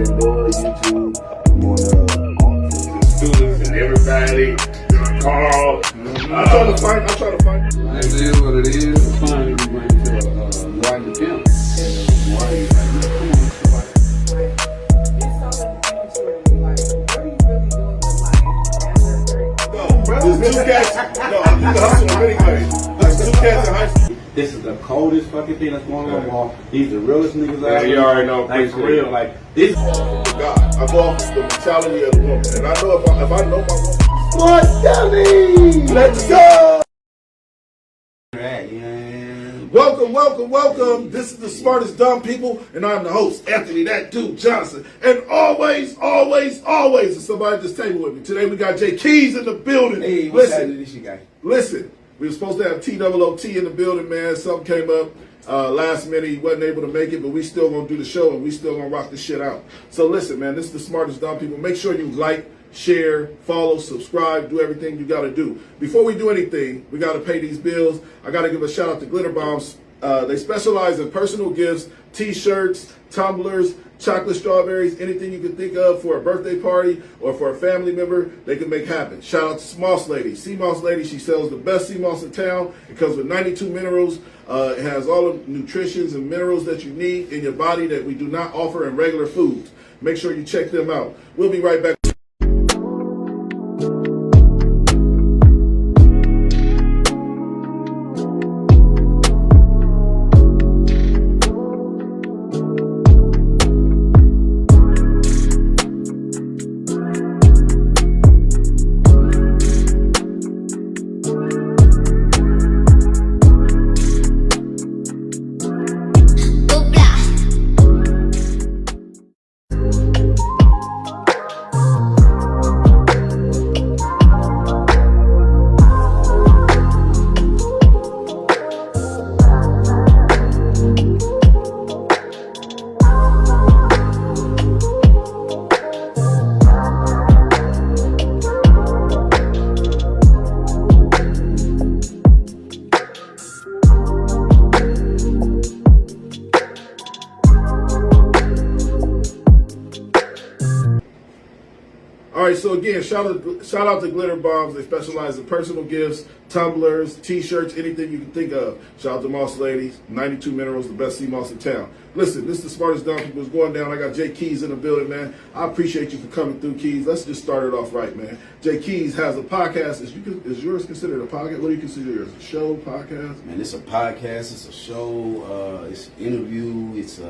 Lord, YouTube. I'm on the students and everybody. Carl. I try to fight. It is what it is. It's fine if you bring it to White Camp. There's two cats. No, I'm just hustling anyway. There's two cats in high school. This is the coldest fucking thing that's going on, Paul. These the realest niggas out Yeah, there. you already know. Like, for real, like, this. God, I go off the mentality of the woman. And I know if I know my woman. What, dummy? Let's go! Right, yeah. Welcome. This is the Smartest Dumb People, and I'm the host, Anthony That Dude Johnson. And always, there's somebody at this table with me. Today we got Jay Keys in the building. Hey, what's happening this guy? Listen, we were supposed to have TOOT in the building, man. Something came up last minute. He wasn't able to make it, but we still gonna do the show, and we still gonna rock this shit out. So listen, man, this is the Smartest Dumb People. Make sure you like, share, follow, subscribe, do everything you got to do. Before we do anything, we got to pay these bills. I got to give a shout out to Glitter Bombs. They specialize in personal gifts, t-shirts, tumblers, chocolate strawberries, anything you can think of for a birthday party or for a family member, they can make happen. Shout out to Moss Lady. Sea Moss Lady, she sells the best sea moss in town. It comes with 92 minerals. It has all the nutritions and minerals that you need in your body that we do not offer in regular foods. Make sure you check them out. We'll be right back. All right, so again, shout out to Glitter Bombs. They specialize in personal gifts, tumblers, t-shirts, anything you can think of. Shout out to Moss Ladies, 92 Minerals, the best sea moss in town. Listen, this is the Smartest Dumb People. It's going down. I got Jay Keys in the building, man. I appreciate you for coming through, Keys. Let's just start it off right, man. Jay Keys has a podcast. Is yours considered a podcast? What do you consider yours? A show, podcast? Man, it's a podcast, it's a show, it's an interview, it's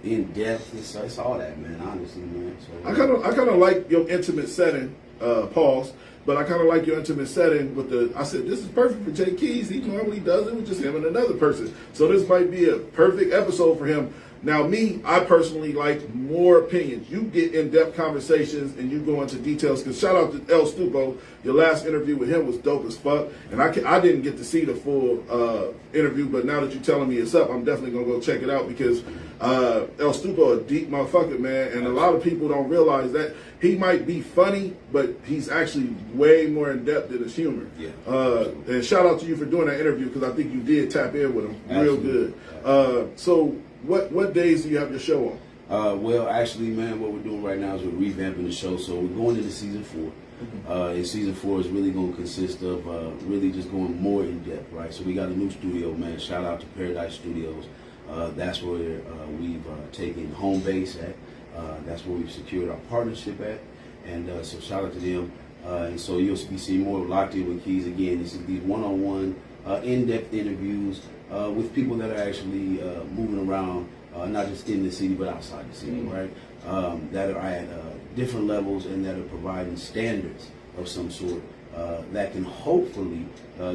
in-depth, it's all that, man, honestly, man. So, I kind of like your intimate setting, pause, but I kind of like your intimate setting with I said, this is perfect for Jay Keys. He normally does it with just him and another person. So this might be a perfect episode for him. Now, I personally like more opinions. You get in-depth conversations and you go into details. Because shout out to El Stupo. Your last interview with him was dope as fuck. And I didn't get to see the full interview, but now that you're telling me it's up, I'm definitely going to go check it out because El Stupo a deep motherfucker, man. And a lot of people don't realize that he might be funny, but he's actually way more in-depth in his humor. Yeah. And shout out to you for doing that interview because I think you did tap in with him real good. So what days do you have your show on? Well, actually, man, what we're doing right now is we're revamping the show. So we're going into season 4. And season 4 is really going to consist of really just going more in depth, right? So we got a new studio, man. Shout out to Paradise Studios. That's where we've taken home base at. That's where we've secured our partnership at. And so shout out to them. And so you'll be seeing more Locked In with Keys again. This is these one-on-one, in-depth interviews with people that are actually moving around, not just in the city, but outside the city, right? That are at different levels and that are providing standards of some sort that can hopefully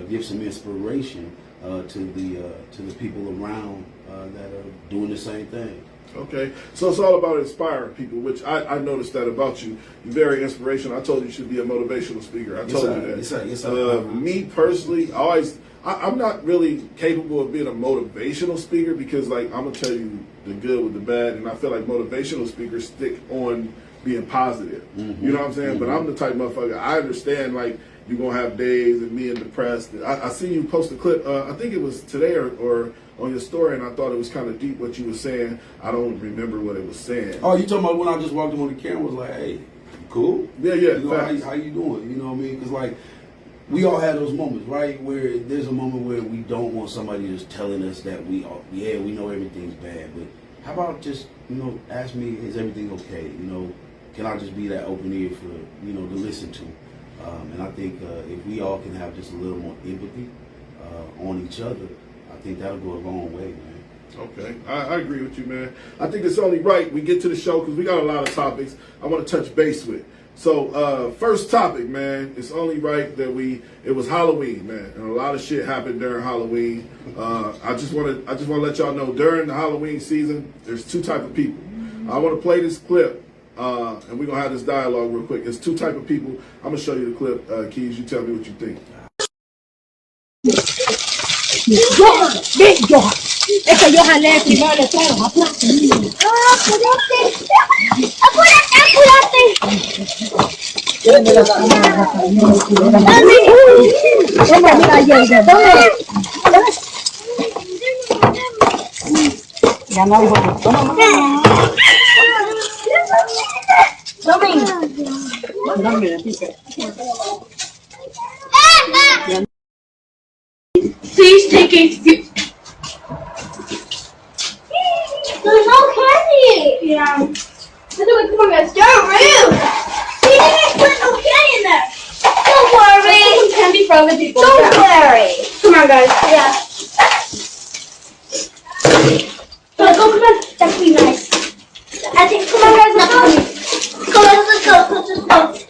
give some inspiration to the people around that are doing the same thing. Okay, so it's all about inspiring people, which I noticed that about you. You're very inspirational. I told you should be a motivational speaker. I told you that. Yes, sir. Me personally, I'm not really capable of being a motivational speaker because, like, I'm gonna tell you the good with the bad, and I feel like motivational speakers stick on being positive. Mm-hmm. You know what I'm saying? Mm-hmm. But I'm the type of motherfucker. I understand, like, you're gonna have days and being depressed. I see you post a clip. I think it was today or on your story, and I thought it was kind of deep what you were saying. I don't remember what it was saying. Oh, you talking about when I just walked him on the camera? Was like, hey, you cool? Yeah. You know, how you doing? You know what I mean? Because like, we all have those moments, right? Where there's a moment where we don't want somebody just telling us that we know everything's bad, but how about just, ask me, is everything okay? Can I just be that open ear for, to listen to? And I think if we all can have just a little more empathy on each other, I think that'll go a long way, man. Okay, I agree with you, man. I think it's only right we get to the show because we got a lot of topics I want to touch base with. So first topic, man, it's only right that it was Halloween, man, and a lot of shit happened during Halloween. I just want to let y'all know during the Halloween season, there's two type of people. I want to play this clip, and we're gonna have this dialogue real quick. There's two type of people. I'm gonna show you the clip, Keys. You tell me what you think. Es que yo jalé primero de todo, apúrate. Ya no Please take a There's no candy. Yeah. Come on, guys. You're rude. We didn't put no candy in there. Don't worry. Some candy for other people. Don't worry. Come on, guys. Yeah. Come on. That's be nice. I think. Come on, guys. Let's go. Come on, let's go. Let's go.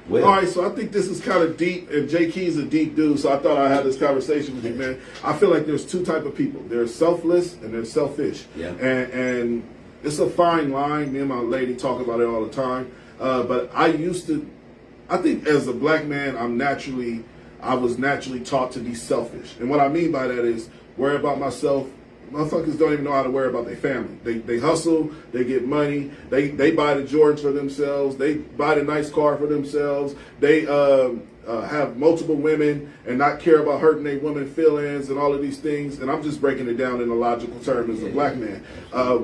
Well, all right, so I think this is kind of deep, and Jay Key's a deep dude, so I thought I'd have this conversation with you, man. I feel like there's two type of people. There's selfless and there's selfish. Yeah. And it's a fine line. Me and my lady talk about it all the time. But I think as a black man, I was naturally taught to be selfish. And what I mean by that is worry about myself. Motherfuckers don't even know how to worry about their family. They hustle, they get money, they buy the Jordans for themselves, they buy the nice car for themselves, they have multiple women and not care about hurting their women feelings and all of these things. And I'm just breaking it down in a logical term as a black man.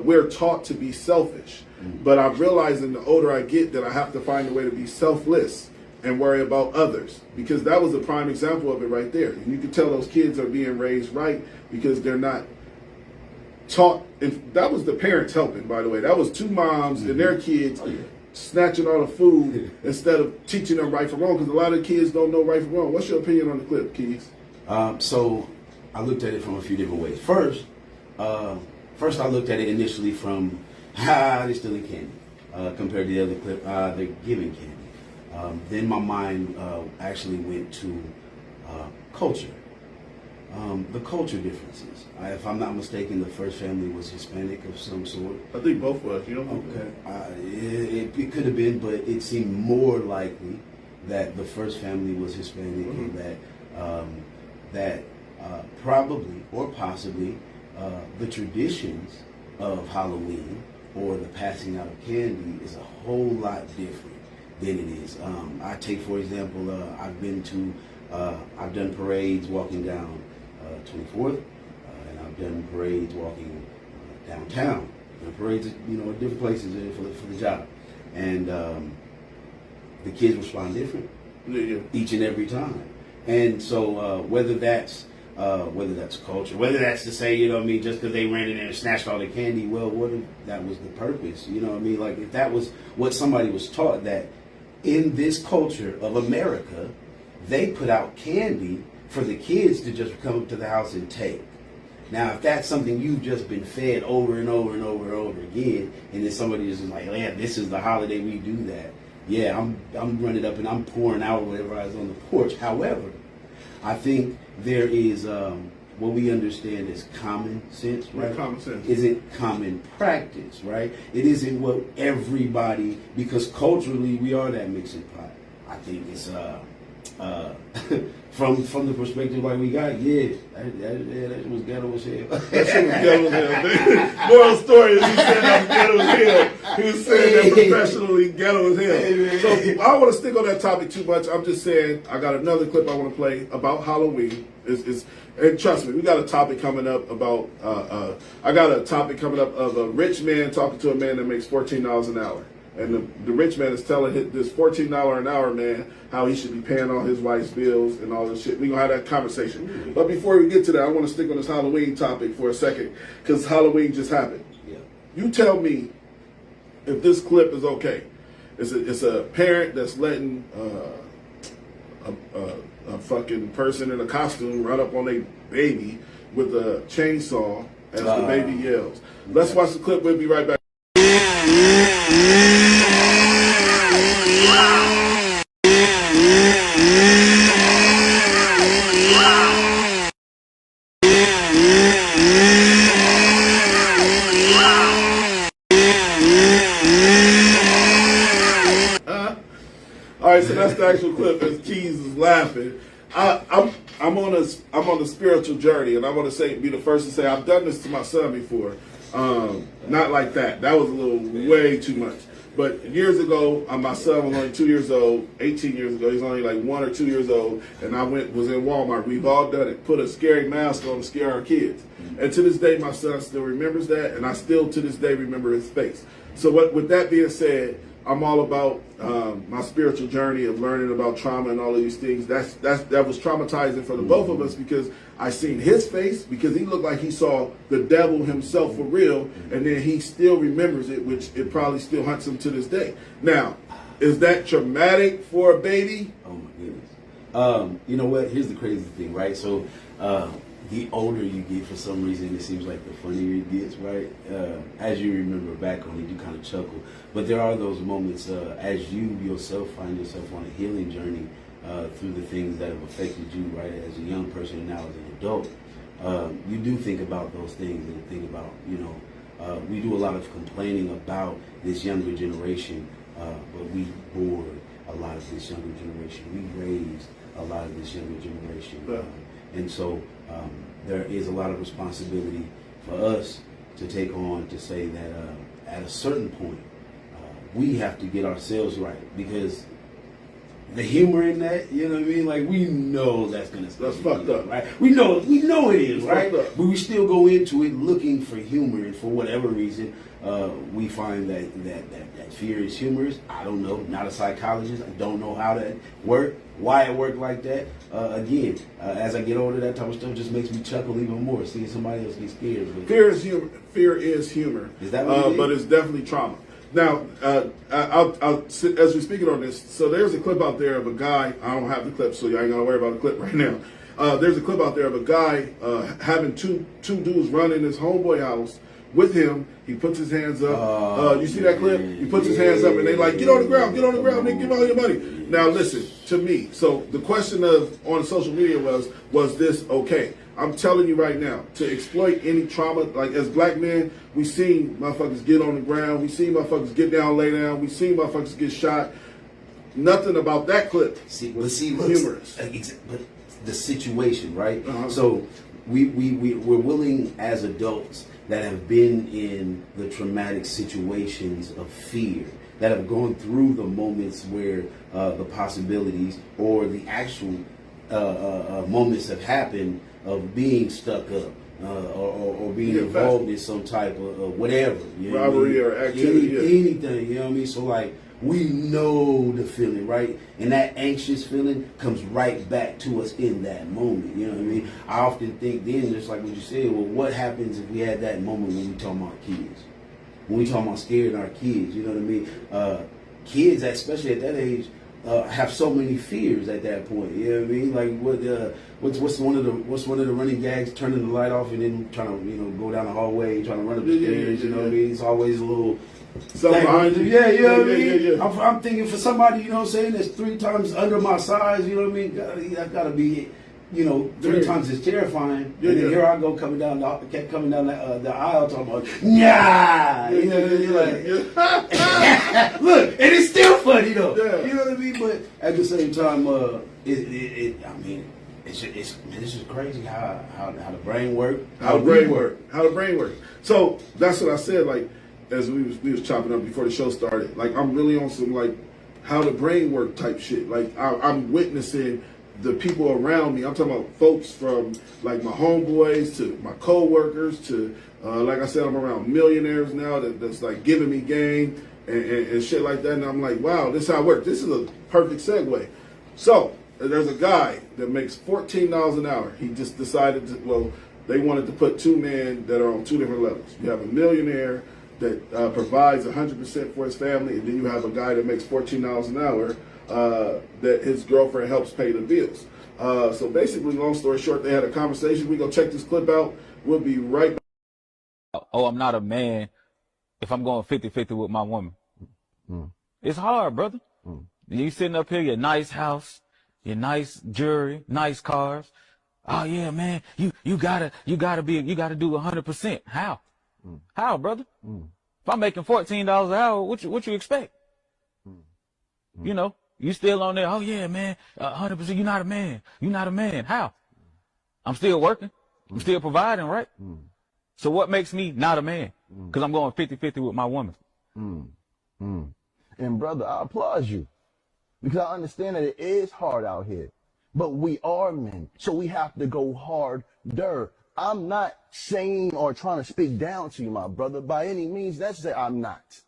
We're taught to be selfish, but I'm realizing the older I get that I have to find a way to be selfless and worry about others, because that was a prime example of it right there. And you can tell those kids are being raised right because they're not taught. And that was the parents helping, by the way. That was two moms and their kids snatching all the food instead of teaching them right from wrong, because a lot of kids don't know right from wrong. What's your opinion on the clip, Keys? So I looked at it from a few different ways. First I looked at it initially from they're stealing candy compared to the other clip, they're giving candy. Then my mind actually went to culture. The culture differences. If I'm not mistaken, the first family was Hispanic of some sort. I think both was. You know. Okay. It could have been, but it seemed more likely that the first family was Hispanic, and that probably or possibly the traditions of Halloween or the passing out of candy is a whole lot different than it is. I take, for example, I've done parades walking down 24th, and I've done parades walking downtown. Parades, at different places for the job, and the kids respond different each and every time. And so whether that's culture, whether that's to say, just because they ran in there and snatched all the candy, well, what if that was the purpose? Like if that was what somebody was taught, that in this culture of America, they put out candy for the kids to just come up to the house and take. Now, if that's something you've just been fed over and over and over and over again, and then somebody is like, yeah, this is the holiday we do that. Yeah, I'm running up and I'm pouring out whatever I was on the porch. However, I think there is what we understand as common sense, right? Yeah, common sense. Isn't common practice, right? It isn't what everybody, because culturally we are that mixing pot. I think it's from the perspective like we got, that was ghetto as hell. That shit was ghetto as hell, man. Moral story is he said that was ghetto as hell. He was saying that professionally ghetto as hell. So I don't want to stick on that topic too much. I'm just saying I got another clip I want to play about Halloween. And trust me, we got a topic coming up about. I got a topic coming up of a rich man talking to a man that makes $14 an hour. And the rich man is telling this $14 an hour man how he should be paying all his wife's bills and all this shit. We're going to have that conversation. But before we get to that, I want to stick on this Halloween topic for a second because Halloween just happened. Yeah. You tell me if this clip is okay. It's a parent that's letting a fucking person in a costume run up on a baby with a chainsaw as the baby yells. Let's watch the clip. We'll be right back. All right, so that's the actual clip as Keys is laughing. I'm on a spiritual journey, and I want to be the first to say I've done this to my son before. Not like that. That was a little way too much. But years ago, my son was only 2 years old. 18 years ago, he's only like 1 or 2 years old, and I was in Walmart. We've all done it. Put a scary mask on to scare our kids. And to this day, my son still remembers that, and I still to this day remember his face. So with that being said, I'm all about my spiritual journey of learning about trauma and all of these things. That was traumatizing for the both of us because I seen his face because he looked like he saw the devil himself for real, and then he still remembers it, which it probably still haunts him to this day. Now, is that traumatic for a baby? Oh my goodness. You know what? Here's the crazy thing, right? So the older you get, for some reason, it seems like the funnier it gets, right? As you remember back on it, you kind of chuckle. But there are those moments as you yourself find yourself on a healing journey through the things that have affected you, right? As a young person and now as an adult, you do think about those things and think about, we do a lot of complaining about this younger generation, but we bore a lot of this younger generation. We raised a lot of this younger generation. And so there is a lot of responsibility for us to take on to say that at a certain point, we have to get ourselves right because the humor in that, you know what I mean? Like we know that's fucked up, right? We know it is, right? But we still go into it looking for humor, and for whatever reason, we find that fear is humorous. I don't know. Not a psychologist. I don't know how that worked, why it worked like that. Again, as I get older, that type of stuff just makes me chuckle even more. Seeing somebody else get scared. But fear is humor. Fear is humor. Is that what it is? But it's definitely trauma. Now, as we're speaking on this, so there's a clip out there of a guy. I don't have the clip, so you ain't gonna worry about the clip right now. There's a clip out there of a guy having two dudes run in his homeboy house with him. He puts his hands up. You see that clip? He puts his hands up, and they like, get on the ground, nigga, give all your money. Now, listen to me. So the question on social media was this okay? I'm telling you right now, to exploit any trauma, like as black men, we seen motherfuckers get on the ground, we seen motherfuckers get down, lay down, we seen motherfuckers get shot. Nothing about that clip was humorous. But the situation, right? So we're willing as adults that have been in the traumatic situations of fear, that have gone through the moments where the possibilities or the actual moments have happened of being stuck up or being involved in some type of whatever. Robbery or activity. Anything, you know what I mean? So like, we know the feeling, right? And that anxious feeling comes right back to us in that moment, you know what I mean? I often think then, just like what you said, well, what happens if we had that moment when we talk about kids? When we talk about scaring our kids, you know what I mean? Kids, especially at that age, have so many fears at that point. You know what I mean? Like what's one of the running gags? Turning the light off and then trying to go down the hallway, trying to run up the stairs. You know what I mean? It's always a little something behind you. Yeah, you know what I mean? I'm thinking for somebody, you know what I'm saying, that's 3 times under my size. You know what I mean? That's gotta be you know, 3 Yeah. times is terrifying. Yeah, And then yeah. here I go coming down the aisle talking about, nah. You know, you're like, look, and it's still funny though. Yeah. You know what I mean? But at the same time, I mean, it's just crazy how the brain work. How the brain work. How the brain work. So that's what I said. Like as we was chopping up before the show started. Like I'm really on some like how the brain work type shit. Like I'm witnessing the people around me. I'm talking about folks from like my homeboys to my co-workers to like I said, I'm around millionaires now that's like giving me game and shit like that. And I'm like, wow, this is how it works. This is a perfect segue. So there's a guy that makes $14 an hour. He just decided to, well, they wanted to put 2 men that are on 2 different levels. You have a millionaire that provides 100% for his family, and then you have a guy that makes $14 an hour that his girlfriend helps pay the bills. So basically, long story short, they had a conversation. We go check this clip out. We'll be right back. Oh, I'm not a man if I'm going 50-50 with my woman. It's hard, brother. You sitting up here, your nice house, your nice jewelry, nice cars. Oh yeah, man, you gotta do 100%. How? How, brother? If I'm making $14 an hour, what you expect? You know, you still on there. Oh yeah, man, 100%. You're not a man. You're not a man. How? I'm still working. I'm still providing, right? So what makes me not a man? Because I'm going 50-50 with my woman. And brother, I applaud you because I understand that it is hard out here, but we are men, so we have to go harder. I'm not saying or trying to speak down to you, my brother, by any means necessary. I'm not.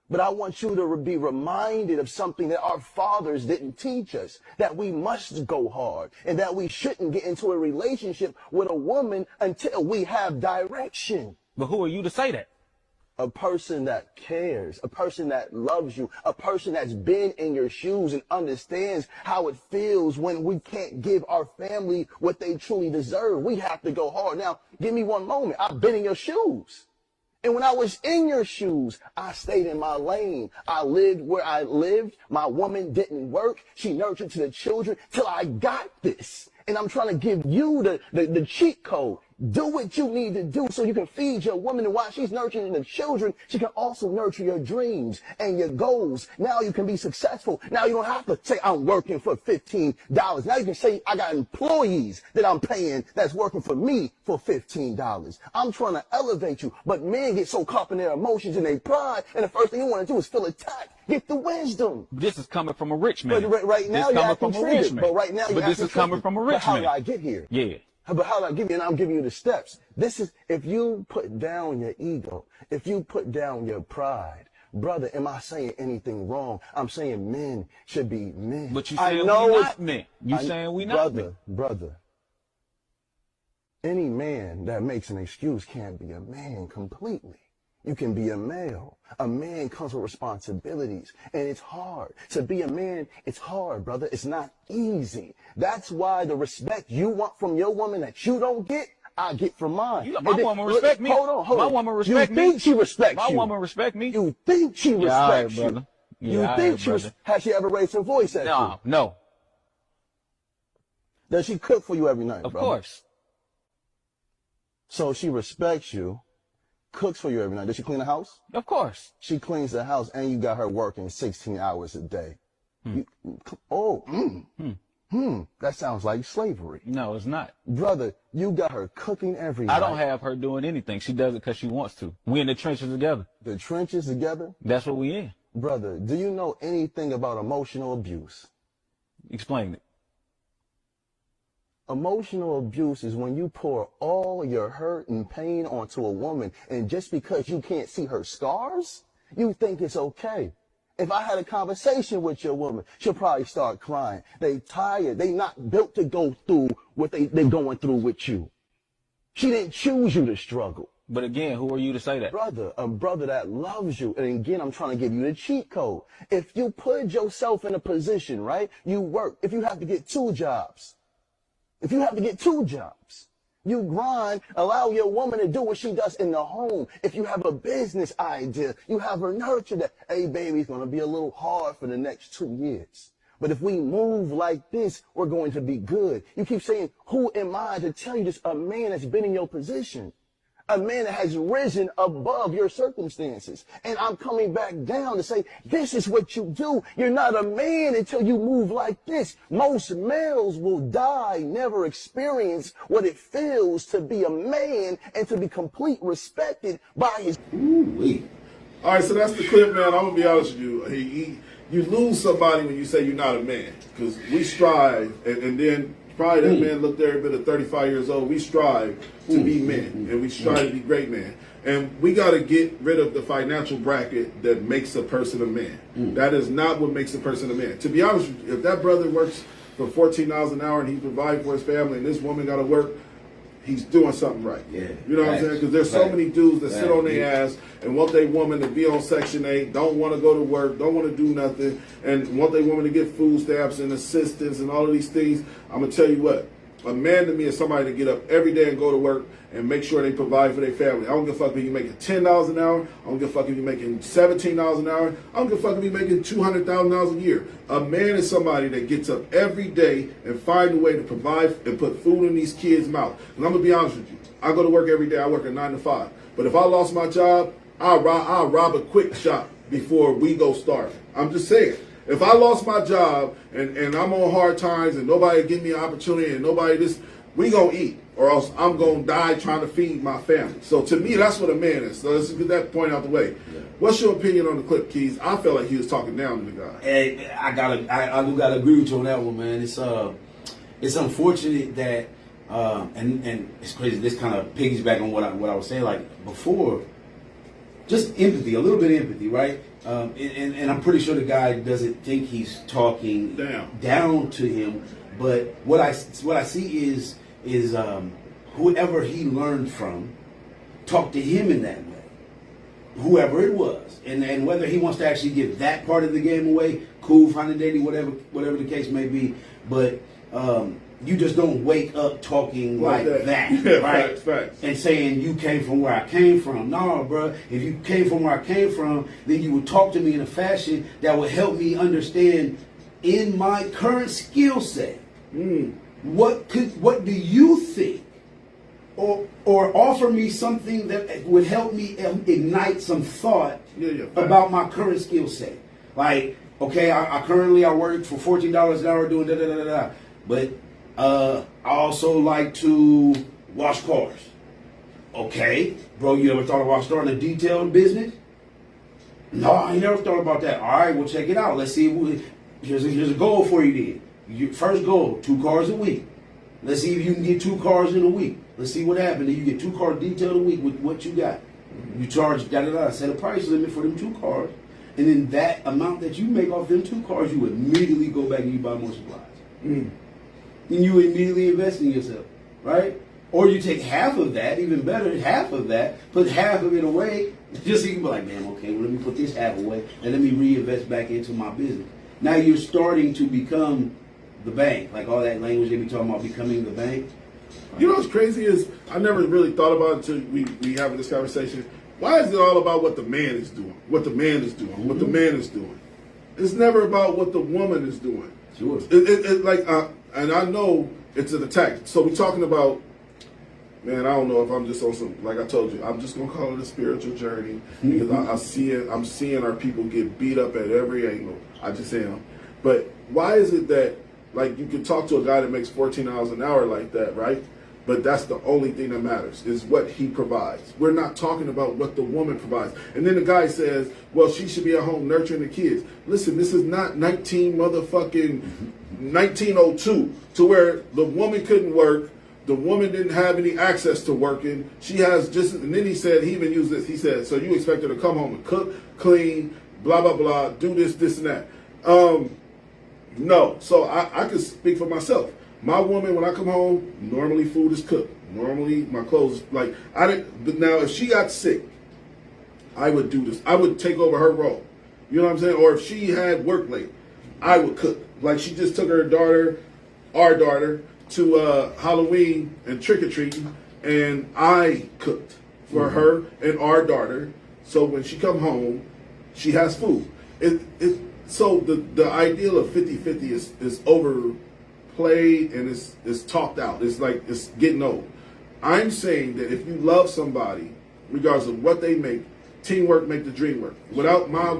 But I want you to be reminded of something that our fathers didn't teach us, that we must go hard and that we shouldn't get into a relationship with a woman until we have direction. But who are you to say that? A person that cares, a person that loves you, a person that's been in your shoes and understands how it feels when we can't give our family what they truly deserve. We have to go hard. Now, give me one moment. I've been in your shoes. And when I was in your shoes, I stayed in my lane. I lived where I lived. My woman didn't work. She nurtured to the children till I got this. And I'm trying to give you the cheat code. Do what you need to do so you can feed your woman, and while she's nurturing the children, she can also nurture your dreams and your goals. Now you can be successful. Now you don't have to say, I'm working for $15. Now you can say, I got employees that I'm paying that's working for me for $15. I'm trying to elevate you, but men get so caught in their emotions and their pride, and the first thing you want to do is feel attacked. Get the wisdom. This is coming from a rich man. But right now this you're coming acting from a rich triggered. man. But right now you're But this acting is coming triggered. from a But rich how man. did I get here? Yeah. But how do I give you? And I'm giving you the steps. This is, if you put down your ego, if you put down your pride, brother, am I saying anything wrong? I'm saying men should be men. But you I saying know we it's- not men. You saying we not men. Brother, any man that makes an excuse can't be a man completely. You can be a male. A man comes with responsibilities, and it's hard. To be a man, it's hard, brother. It's not easy. That's why the respect you want from your woman that you don't get, I get from mine. My woman respect me. Hold on. My woman respect me. You think she respects My you. woman respect me. You think she Yeah, all right, respects you. brother. Yeah, You all think right, she brother. has she ever raised her voice at you? No. Does she cook for you every night, Of brother? course. So she respects you, cooks for you every night. Does she clean the house? Of course. She cleans the house, and you got her working 16 hours a day. That sounds like slavery. No, it's not. Brother, you got her cooking every night. I don't have her doing anything. She does it because she wants to. We in the trenches together. The trenches together? That's what we in. Brother, do you know anything about emotional abuse? Explain it. Emotional abuse is when you pour all your hurt and pain onto a woman, and just because you can't see her scars, you think it's okay. If I had a conversation with your woman, she'll probably start crying. They tired. They not built to go through what they're going through with you. She didn't choose you to struggle. But again, who are you to say that? Brother, a brother that loves you. And again, I'm trying to give you the cheat code. If you put yourself in a position, right, you work. If you have to get 2 jobs, you grind, allow your woman to do what she does in the home. If you have a business idea, you have her nurture that. Hey, baby, it's going to be a little hard for the next 2 years. But if we move like this, we're going to be good. You keep saying, who am I to tell you this? A man that's been in your position. A man that has risen above your circumstances. And I'm coming back down to say, this is what you do. You're not a man until you move like this. Most males will die, never experience what it feels to be a man and to be complete respected by his... Ooh-wee. All right, so that's the clip, man. I'm going to be honest with you. You lose somebody when you say you're not a man. Because we strive, and then probably that man looked every bit of 35 years old. We strive to be men, and we strive to be great men. And we got to get rid of the financial bracket that makes a person a man. That is not what makes a person a man. To be honest with you, if that brother works for $14 an hour and he's providing for his family, and this woman got to work, he's doing something right. Yeah. You know what I'm saying? Because there's so many dudes that sit on their ass and want their woman to be on Section 8, don't want to go to work, don't want to do nothing, and want their woman to get food stamps and assistance and all of these things. I'm going to tell you what. A man to me is somebody to get up every day and go to work and make sure they provide for their family. I don't give a fuck if you're making $10 an hour. I don't give a fuck if you're making $17 an hour. I don't give a fuck if you're making $200,000 a year. A man is somebody that gets up every day and find a way to provide and put food in these kids' mouth. And I'm going to be honest with you. I go to work every day. I work at 9 to 5. But if I lost my job, I'll rob a quick shop before we go starving. I'm just saying. If I lost my job and I'm on hard times and nobody give me an opportunity and nobody this, we gonna eat or else I'm gonna die trying to feed my family. So to me, that's what a man is. So let's get that point out the way. Yeah. What's your opinion on the clip, Keys? I feel like he was talking down to the guy. Hey, I do gotta agree with you on that one, man. It's unfortunate that and it's crazy. This kind of piggybacks on what I was saying like before. Just empathy, a little bit of empathy, right? And I'm pretty sure the guy doesn't think he's talking down to him, but what I see is whoever he learned from talked to him in that way, whoever it was, and whether he wants to actually give that part of the game away, cool, fine and dandy, whatever the case may be, but you just don't wake up talking like that, yeah, right? Facts. And saying you came from where I came from. No, bro. If you came from where I came from, then you would talk to me in a fashion that would help me understand in my current skill set. What do you think? Or offer me something that would help me ignite some thought about my current skill set. Like, okay, I currently work for $14 an hour doing da-da-da-da-da. But I also like to wash cars. Okay, bro, you ever thought about starting a detailing business? No, I ain't never thought about that. All right, well, check it out. Let's see. Here's a goal for you then. Your first goal, 2 cars a week. Let's see if you can get 2 cars in a week. Let's see what happens. Then you get 2 cars detailed a week with what you got. You charge set a price limit for them 2 cars. And then that amount that you make off them 2 cars, you immediately go back and you buy more supplies. And you immediately invest in yourself, right? Or you take half of that, even better, half of that, put half of it away, just so you can be like, man, okay, well, let me put this half away and let me reinvest back into my business. Now you're starting to become the bank, like all that language they be talking about becoming the bank. You know what's crazy is I never really thought about it until we having this conversation. Why is it all about what the man is doing? What the man is doing? What the man is doing? It's never about what the woman is doing. Sure. And I know it's an attack. So we're talking about, man, I don't know if I'm just on some, like I told you, I'm just going to call it a spiritual journey because I'm seeing our people get beat up at every angle. I just am. But why is it that, like, you can talk to a guy that makes $14 an hour like that, right? But that's the only thing that matters is what he provides. We're not talking about what the woman provides. And then the guy says, well, she should be at home nurturing the kids. Listen, this is not 1902 to where the woman couldn't work. The woman didn't have any access to working. She has just, and then he even used this. He said, so you expect her to come home and cook, clean, blah, blah, blah, do this, and that. No. So I can speak for myself. My woman, when I come home, normally food is cooked. Normally my clothes, but now if she got sick, I would do this. I would take over her role. You know what I'm saying? Or if she had work late, I would cook. Like she just took our daughter, to Halloween and trick-or-treating, and I cooked for her and our daughter. So when she come home, she has food. So the ideal of 50-50 is overplayed and it's talked out. It's like it's getting old. I'm saying that if you love somebody, regardless of what they make, teamwork make the dream work. Without my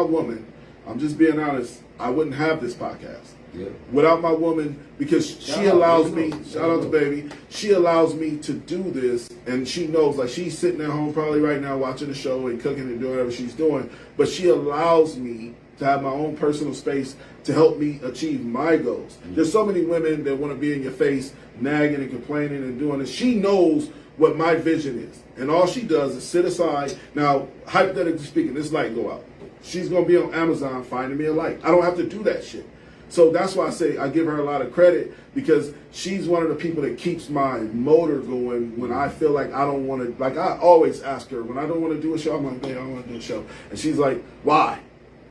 woman, I'm just being honest, I wouldn't have this podcast. Yeah. Without my woman, because she allows me, shout out to baby, she allows me to do this, and she knows, like, she's sitting at home probably right now watching the show and cooking and doing whatever she's doing, but she allows me to have my own personal space to help me achieve my goals. There's so many women that want to be in your face, nagging and complaining and doing this. She knows what my vision is, and all she does is sit aside. Now, hypothetically speaking, this light go out. She's going to be on Amazon finding me a light. I don't have to do that shit. So that's why I say I give her a lot of credit, because she's one of the people that keeps my motor going when I feel like I don't want to. Like, I always ask her when I don't want to do a show, I'm like, man, I don't want to do a show. And she's like, why?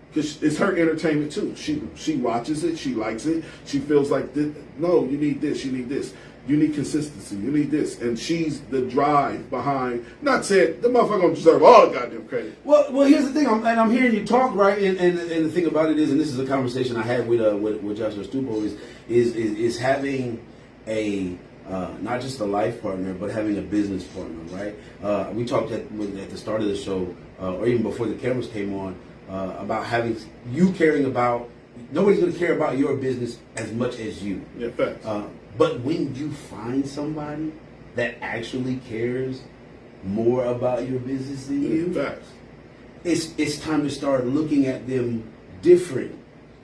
Because it's her entertainment too. She watches it, she likes it, she feels like, no, you need this, you need this. You need consistency. You need this. And she's the drive behind. Not saying the motherfucker don't deserve all the goddamn credit. Well, here's the thing. I'm hearing you talk, right? And the thing about it is, and this is a conversation I had with Joshua Stupo, is having a not just a life partner, but having a business partner, right? We talked at the start of the show, or even before the cameras came on, about having you caring about. Nobody's going to care about your business as much as you. Yeah, facts. But when you find somebody that actually cares more about your business than you, facts. It's time to start looking at them different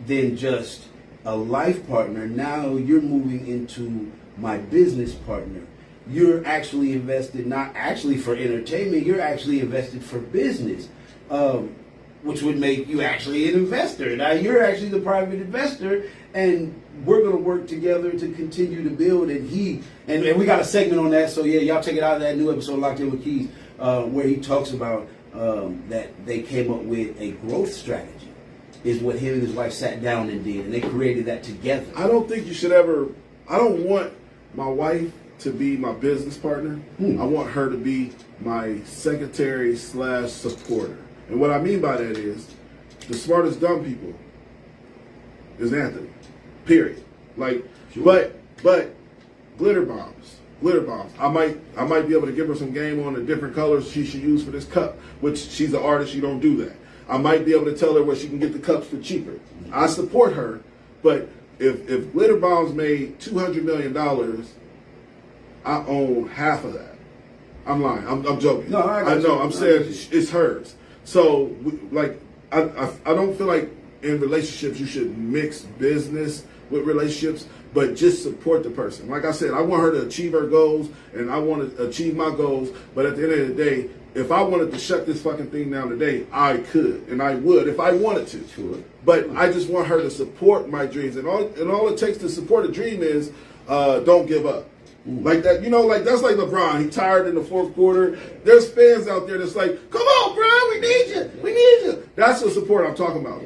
than just a life partner. Now you're moving into my business partner. You're actually invested, not actually for entertainment, you're actually invested for business. Which would make you actually an investor. Now you're actually the private investor, and we're going to work together to continue to build. And we got a segment on that. So yeah, y'all check it out. That new episode, Locked In with Keys, where he talks about that they came up with a growth strategy. Is what him and his wife sat down and did, and they created that together. I don't think you should ever. I don't want my wife to be my business partner. I want her to be my secretary / supporter. And what I mean by that is, the smartest dumb people is Anthony. Period. Like, sure. but glitter bombs. I might be able to give her some game on the different colors she should use for this cup, which she's an artist, she don't do that. I might be able to tell her where she can get the cups for cheaper. I support her, but if glitter bombs made $200 million, I own half of that. I'm lying. I'm joking. No, I know. I'm saying it's hers. So, I don't feel like in relationships you should mix business with relationships, but just support the person. Like I said, I want her to achieve her goals, and I want to achieve my goals, but at the end of the day, if I wanted to shut this fucking thing down today, I could, and I would if I wanted to. Sure. But I just want her to support my dreams, and all it takes to support a dream is don't give up. Like that, that's like LeBron. He tired in the fourth quarter. There's fans out there that's like, come on, bro, we need you. That's the support I'm talking about.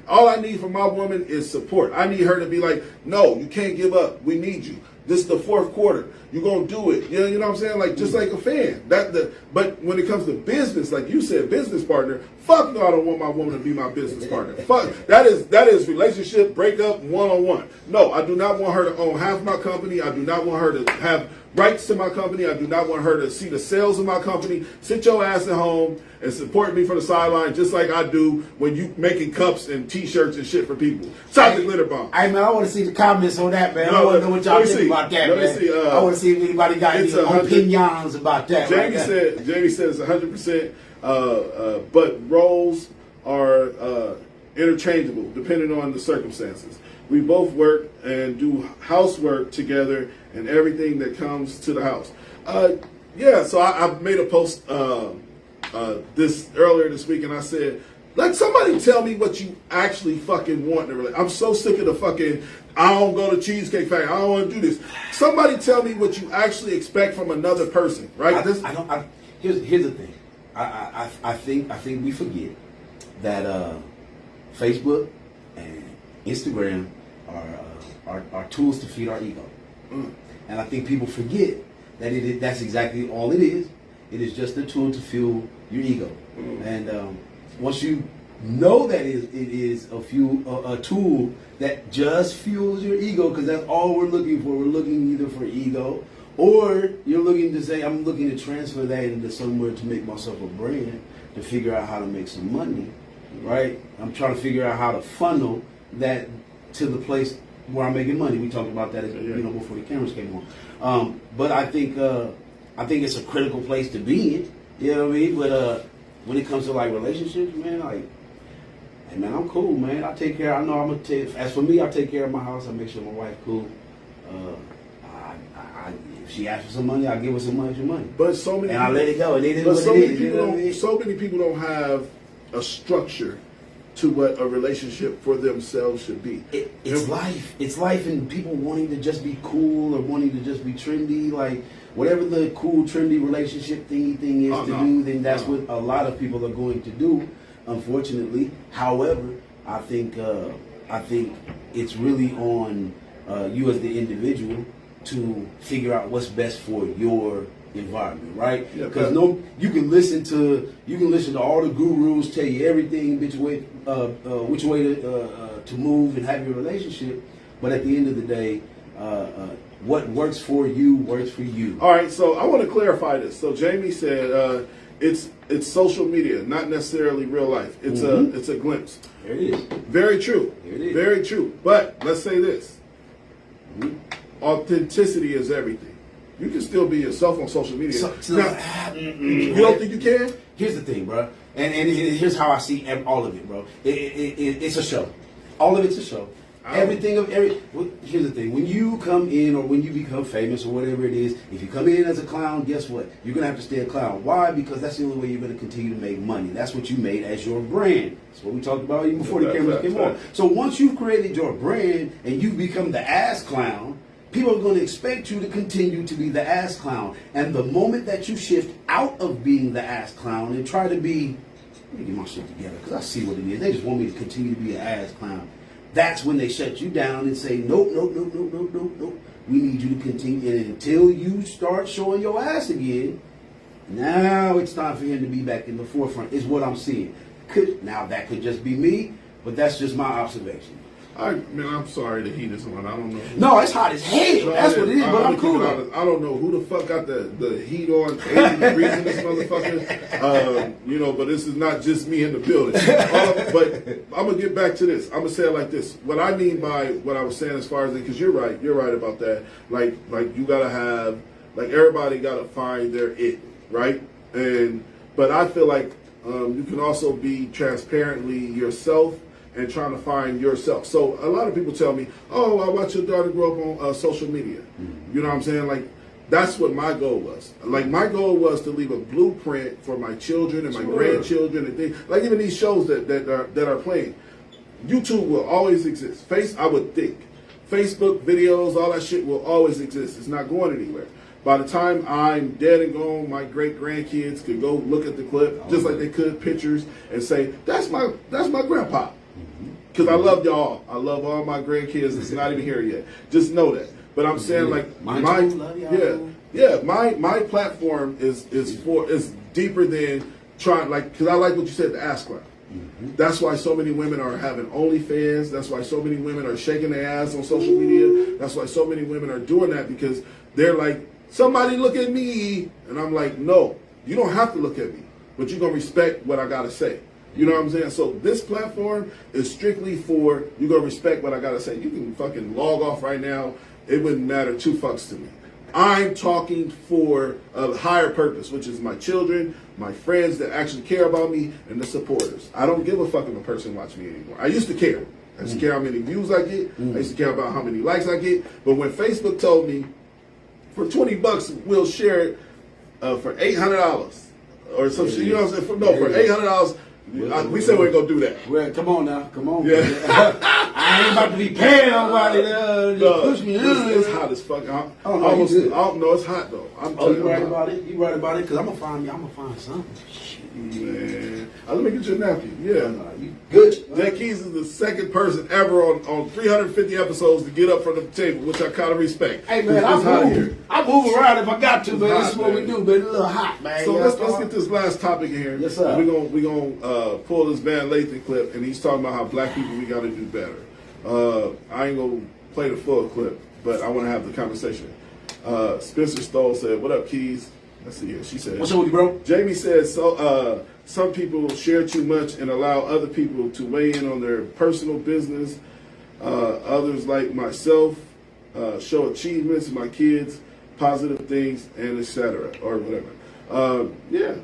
All I need from my woman is support. I need her to be like, no, you can't give up. We need you. This is the fourth quarter. You're going to do it. You know what I'm saying? Like, just like a fan. But when it comes to business, like you said, business partner, fuck no, I don't want my woman to be my business partner. Fuck. That is relationship breakup one-on-one. No, I do not want her to own half my company. I do not want her to have rights to my company. I do not want her to see the sales of my company. Sit your ass at home and support me from the sideline just like I do when you making cups and t-shirts and shit for people. Shout the glitter bomb. Hey man, I want to see the comments on that, man. I want to know what y'all think about that, man. I want to see if anybody got any opinions about that. Jamie said it's 100%, but roles are interchangeable depending on the circumstances. We both work and do housework together and everything that comes to the house. So I made a post this earlier this week, and I said, like, somebody tell me what you actually fucking want in a relationship. I'm so sick of the fucking, I don't go to Cheesecake Factory, I don't want to do this. Somebody tell me what you actually expect from another person, right? Here's the thing. I think we forget that Facebook and Instagram are tools to feed our ego. And I think people forget that that's exactly all it is. It is just a tool to fuel your ego. And once you know that it is a tool that just fuels your ego, because that's all we're looking for. We're looking either for ego, or you're looking to say, I'm looking to transfer that into somewhere to make myself a brand, to figure out how to make some money, right? I'm trying to figure out how to funnel that to the place where I'm making money. We talked about that, before the cameras came on. But I think it's a critical place to be in. You know what I mean? But when it comes to like relationships, man, like, hey man, I'm cool, man. I take care. I know I'm gonna take. As for me, I take care of my house. I make sure my wife cool. If she asks for some money, I give her some extra money. But so many, and I let it go. And it is what so it many is. people You know what I don't. mean? So many people don't have a structure to what a relationship for themselves should be. It's life. It's life, and people wanting to just be cool or wanting to just be trendy, like whatever the cool, trendy relationship thing is to do, then that's what a lot of people are going to do, unfortunately. However, I think it's really on you as the individual to figure out what's best for your environment, right? Because you can listen to all the gurus tell you everything which way to move and have your relationship, but at the end of the day, what works for you works for you. All right, so I want to clarify this. So Jamie said it's social media, not necessarily real life. It's a glimpse. There it is. Very true. There it is. Very true. But let's say this: authenticity is everything. You can still be yourself on social media. You don't think you can? Here's the thing, bro, and here's how I see all of it, bro. It's a show. All of it's a show. Here's the thing: when you come in, or when you become famous, or whatever it is, if you come in as a clown, guess what? You're gonna have to stay a clown. Why? Because that's the only way you're gonna continue to make money. That's what you made as your brand. That's what we talked about even before the cameras came on. So once you've created your brand and you become the ass clown, people are going to expect you to continue to be the ass clown. And the moment that you shift out of being the ass clown and try to be, let me get my shit together, because I see what it is. They just want me to continue to be an ass clown. That's when they shut you down and say, nope. We need you to continue. And until you start showing your ass again, now it's time for him to be back in the forefront, is what I'm seeing. Now, that could just be me, but that's just my observation. I'm sorry the heat is on. I don't know. No, it's hot as hell. That's what it is, but I'm cool. I don't know who the fuck got the heat on 80 degrees in this motherfucker. But this is not just me in the building. But I'm going to get back to this. I'm going to say it like this. What I mean by what I was saying as far as, because you're right about that. Like you got to have, like everybody got to find their it, right? But I feel like you can also be transparently yourself and trying to find yourself. So a lot of people tell me, oh, I watch your daughter grow up on social media. Mm-hmm. You know what I'm saying? Like, that's what my goal was. Like, my goal was to leave a blueprint for my children and my grandchildren and things. Like, even these shows that are playing. YouTube will always exist. I would think. Facebook videos, all that shit will always exist. It's not going anywhere. By the time I'm dead and gone, my great-grandkids could go look at the clip, just like they could pictures, and say, that's my grandpa. Because I love y'all. I love all my grandkids. It's not even here yet. Just know that. But I'm saying, like, my platform is deeper than trying, like, because I like what you said, the ass clown. Mm-hmm. That's why so many women are having OnlyFans. That's why so many women are shaking their ass on social media. That's why so many women are doing that, because they're like, somebody look at me. And I'm like, no, you don't have to look at me, but you're going to respect what I got to say. You know what I'm saying? So this platform is strictly for, you're going to respect what I got to say. You can fucking log off right now. It wouldn't matter two fucks to me. I'm talking for a higher purpose, which is my children, my friends that actually care about me, and the supporters. I don't give a fuck if a person watch me anymore. I used to care. I used to care how many views I get. I used to care about how many likes I get. But when Facebook told me, for $20, we'll share it for $800 or some shit. You know what I'm saying? For $800. We said we ain't gonna do that. Well, come on now, come on. Yeah. I ain't about to be paying nobody to push me. It's hot as fuck. No, it's hot though. You right about it? You right about it? Because I'm gonna find something. Man, let me get you a napkin. Yeah, you good. Jack Keys is the second person ever on 350 episodes to get up from the table, which I kind of respect. Hey man, I move around if I got to, man. It's This is hot, what we man. do, man. It's a little hot, man. So You let's know? get this last topic in here. Yes, sir. We're gonna pull this Van Lathan clip, and he's talking about how black people we got to do better. I ain't gonna play the full clip, but I want to have the conversation. Spencer Stoll said, "What up, Keys?" Let's see here. She said, What's up with you, bro? Jamie says, "So some people share too much and allow other people to weigh in on their personal business. Others, like myself, show achievements in my kids, positive things, and etc. or whatever." Yeah.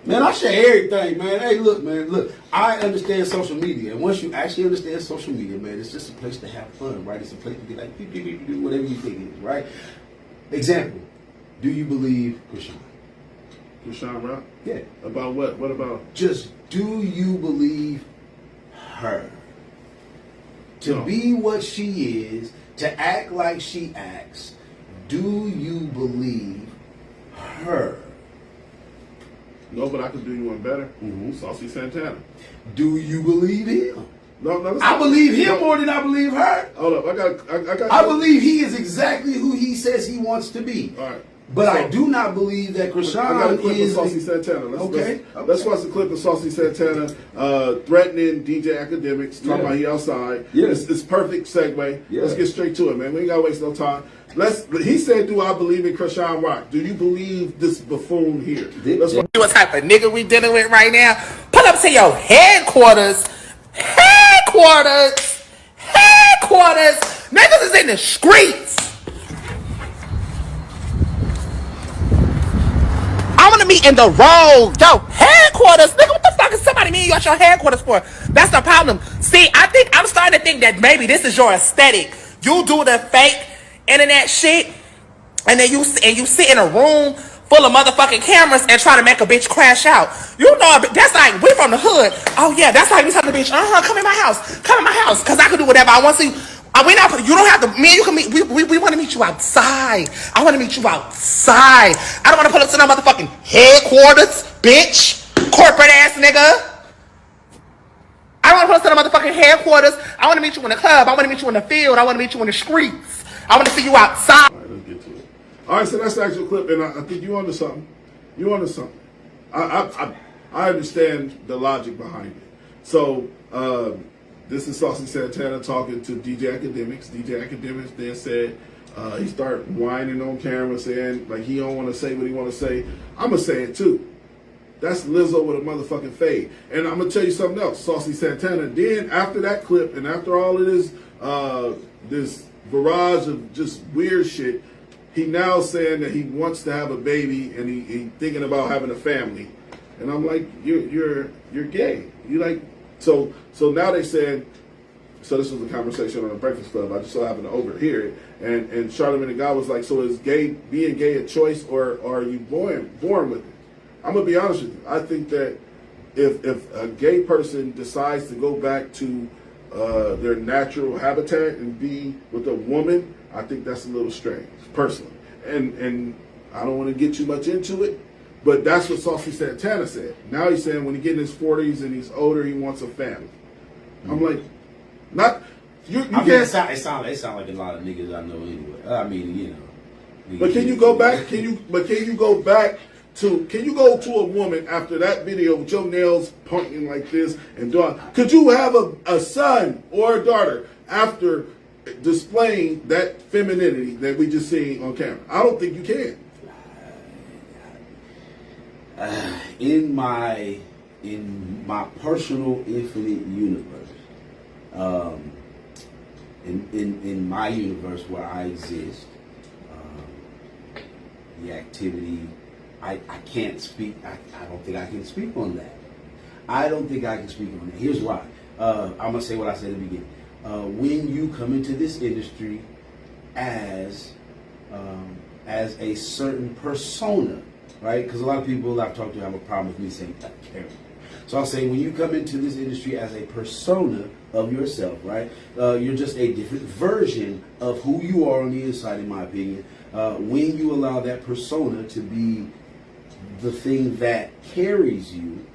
Man, I share everything, man. Hey, look, man, look. I understand social media, and once you actually understand social media, man, it's just a place to have fun, right? It's a place to be like, beep, beep, beep, beep, whatever you think it is, right? Example: do you believe Krishan? Krishan Rock? Yeah. About what? What about? Just do you believe her? To No. be what she is, to act like she acts, do you believe her? No, but I could do you one better. Mhm. Saucy Santana. Do you believe him? No, I believe him no. more than I believe her. Hold up, I got. I believe he is exactly who he says he wants to be. All right. But So- I do not believe that I got a Krishan clip is. of Saucy Santana. Okay. Let's watch the clip of Saucy Santana threatening DJ Academics, talking Yeah. about he outside. Yeah. It's perfect segue. Yeah. Let's get straight to it, man. We ain't gotta waste no time. He said, "Do I believe in Krishan Rock? Do you believe this buffoon here?" Let's watch. What type of nigga we dealing with right now? Pull up to your headquarters. Niggas is in the streets. I want to meet in the road. Yo, headquarters. Nigga, what the fuck is somebody meeting you at your headquarters for? That's the problem. See, I'm starting to think that maybe this is your aesthetic. You do the fake internet shit, and then you sit in a room full of motherfucking cameras and try to make a bitch crash out. You know, that's like, we from the hood. Oh yeah, that's like we tell the bitch, come in my house, cause I can do whatever I want to. You don't have to, me and you can meet, we want to meet you outside. I want to meet you outside. I don't want to pull up to no motherfucking headquarters, bitch. Corporate ass nigga. I don't want to pull up to the motherfucking headquarters. I want to meet you in the club. I want to meet you in the field. I want to meet you in the streets. I want to see you outside. All right, let's get to it. All right, so that's the actual clip, and I think you onto something. I understand the logic behind it. So this is Saucy Santana talking to DJ Academics. DJ Academics then said he started whining on camera, saying like he don't want to say what he want to say. I'm gonna say it too. That's Lizzo with a motherfucking fade. And I'm gonna tell you something else. Saucy Santana. Then after that clip, and after all of this barrage of just weird shit, he now saying that he wants to have a baby and he thinking about having a family. And I'm like, you're gay. You like so now they said. So this was a conversation on the Breakfast Club. I just so happened to overhear it. And Charlamagne the Guy was like, so is being gay a choice or are you born with it? I'm gonna be honest with you. I think that if a gay person decides to go back to their natural habitat and be with a woman, I think that's a little strange, personally. And I don't want to get too much into it, but that's what Saucy Santana said. Now he's saying when he get in his 40s and he's older, he wants a family. I'm like, not you. I mean, can't. it sound like a lot of niggas I know anyway. I mean, you know. But can you go back? Can you go back to? Can you go to a woman after that video with your nails pointing like this and doing? Could you have a son or a daughter after displaying that femininity that we just seen on camera? I don't think you can. In my personal infinite universe, in my universe where I exist, the activity, I can't speak. I don't think I can speak on that. I don't think I can speak on that. Here's why. I'm gonna say what I said at the beginning. When you come into this industry as a certain persona, right? Because a lot of people I've talked to have a problem with me saying that character. So I'll say when you come into this industry as a persona of yourself, right? You're just a different version of who you are on the inside, in my opinion. When you allow that persona to be the thing that carries you,